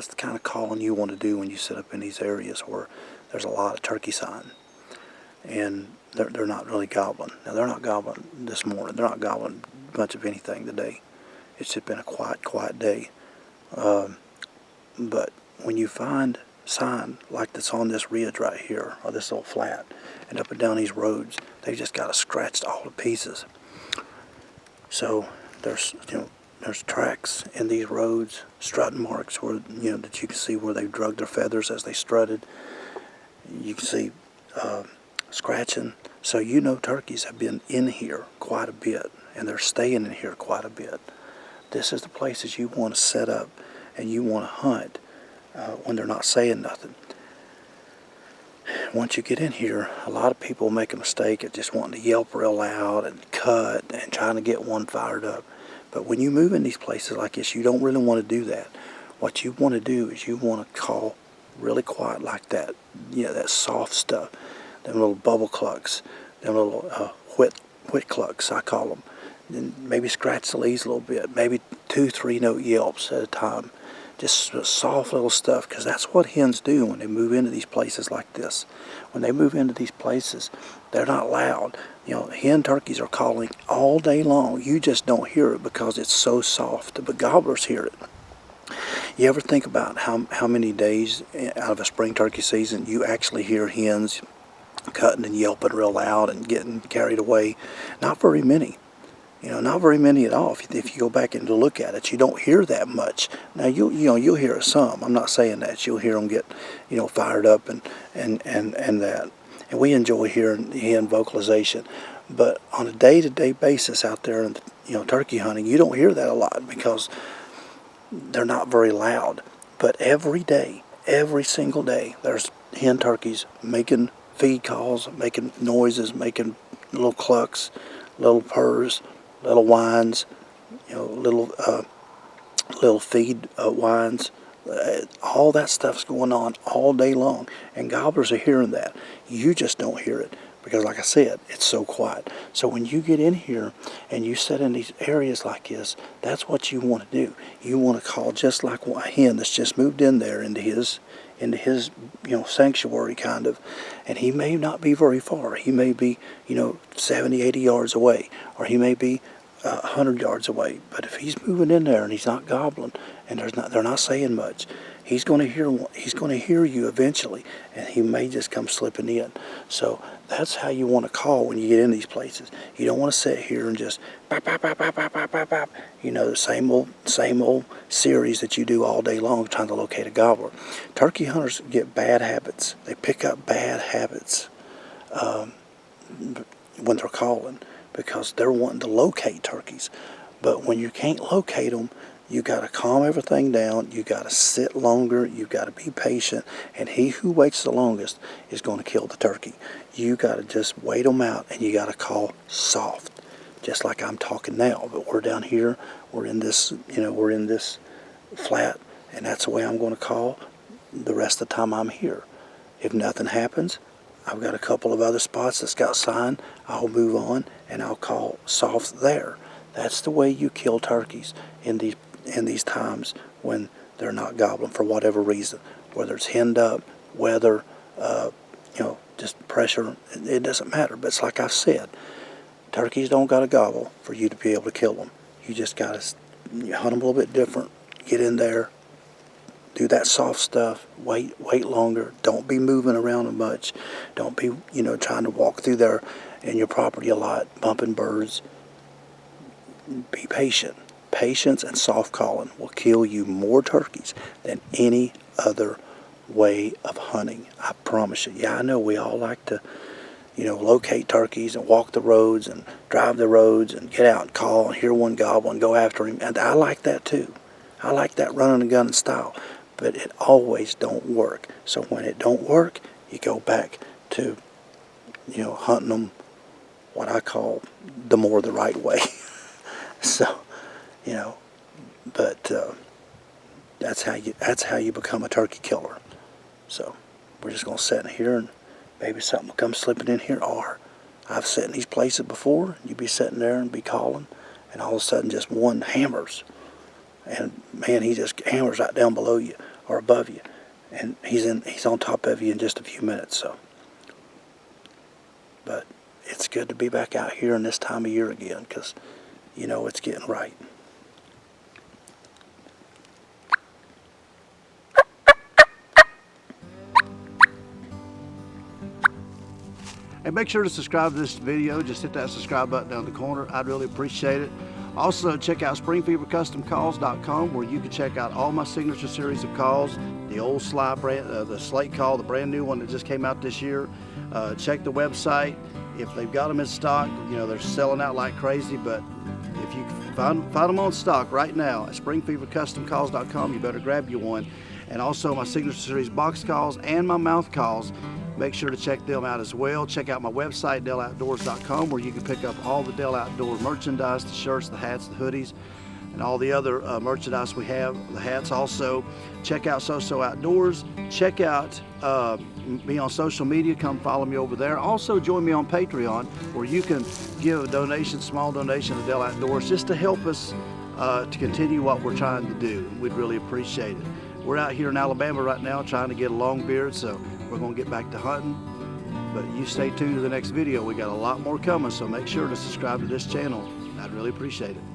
That's the kind of calling you want to do when you sit up in these areas where there's a lot of turkey sign. And they're not really gobbling. Now, they're not gobbling this morning. They're not gobbling much of anything today. It's just been a quiet day. But when you find sign like that's on this ridge right here, or this little flat, and up and down these roads, they just got scratched all to pieces. So there's tracks in these roads, strutting marks where that you can see where they drug their feathers as they strutted. You can see scratching. So turkeys have been in here quite a bit, and they're staying in here quite a bit. This is the places you want to set up and you want to hunt when they're not saying nothing. Once you get in here, a lot of people make a mistake at just wanting to yelp real loud and cut and trying to get one fired up. But when you move in these places like this, you don't really want to do that. What you want to do is you want to call really quiet like that. That soft stuff. Them little bubble clucks. Them little whit clucks, I call them. And maybe scratch the leaves a little bit. Maybe 2-3 note yelps at a time. Just soft little stuff, because that's what hens do when they move into these places like this. When they move into these places, they're not loud. Hen turkeys are calling all day long. You just don't hear it because it's so soft, but gobblers hear it. You ever think about how many days out of a spring turkey season you actually hear hens cutting and yelping real loud and getting carried away? Not very many. Not very many at all. If you go back and look at it, you don't hear that much. Now you'll hear some. I'm not saying that you'll hear them get fired up and that. And we enjoy hearing hen vocalization, but on a day-to-day basis out there in turkey hunting, you don't hear that a lot because they're not very loud. But every day, every single day, there's hen turkeys making feed calls, making noises, making little clucks, little purrs, little whines, little feed whines. All that stuff's going on all day long, and gobblers are hearing that. You just don't hear it because, like I said, it's so quiet. So when you get in here and you sit in these areas like this, that's what you want to do. You want to call just like a hen that's just moved in there into his sanctuary kind of, and he may not be very far. He may be 70, 80 yards away, or he may be 100 yards away. But if he's moving in there and he's not gobbling and they're not saying much, he's going to hear you eventually, and he may just come slipping in. So that's how you want to call when you get in these places. You don't want to sit here and just bop, bop, bop, bop, bop, bop, bop, bop. The same old series that you do all day long trying to locate a gobbler. Turkey hunters get bad habits. They pick up bad habits when they're calling, because they're wanting to locate turkeys. But when you can't locate them, you got to calm everything down. You got to sit longer. You got to be patient. And he who waits the longest is going to kill the turkey. You got to just wait them out, and you got to call soft, just like I'm talking now. But we're down here. We're in this, we're in this flat, and that's the way I'm going to call the rest of the time I'm here. If nothing happens, I've got a couple of other spots that's got sign. I'll move on, and I'll call soft there. That's the way you kill turkeys in these times when they're not gobbling for whatever reason, whether it's henned up, weather, just pressure. It doesn't matter. But it's like I've said, turkeys don't got to gobble for you to be able to kill them. You just got to hunt them a little bit different. Get in there, do that soft stuff, wait longer. Don't be moving around much. Don't be, trying to walk through there in your property a lot, bumping birds. Be patient. Patience and soft calling will kill you more turkeys than any other way of hunting. I promise you. Yeah, I know we all like to, locate turkeys and walk the roads and drive the roads and get out and call and hear one gobble and go after him. And I like that too. I like that running and gunning style. But it always don't work. So when it don't work, you go back to, hunting them what I call the right way. So, but that's how you become a turkey killer. So we're just gonna sit in here and maybe something will come slipping in here. Or I've sat in these places before. You be sitting there and be calling, and all of a sudden just one hammers, and man, he just hammers right down below you. or above you, and he's on top of you in just a few minutes. So, but it's good to be back out here in this time of year again, because you know it's getting right. And make sure to subscribe to this video. Just hit that subscribe button down in the corner. I'd really appreciate it. Also, check out springfevercustomcalls.com, where you can check out all my signature series of calls, the old slide brand, the slate call, the brand new one that just came out this year. Check the website. If they've got them in stock, you know, they're selling out like crazy, but if you find them on stock right now at springfevercustomcalls.com, you better grab you one. And also my signature series box calls and my mouth calls. Make sure to check them out as well. Check out my website, DaleOutdoors.com, where you can pick up all the Dale Outdoor merchandise, the shirts, the hats, the hoodies, and all the other merchandise we have, the hats also. Check out SOSO Outdoors. Check out me on social media. Come follow me over there. Also join me on Pateron, where you can give a donation, small donation to Dale Outdoors, just to help us to continue what we're trying to do. We'd really appreciate it. We're out here in Alabama right now trying to get a long beard, so we're going to get back to hunting. But you stay tuned to the next video. We got a lot more coming, so make sure to subscribe to this channel. I'd really appreciate it.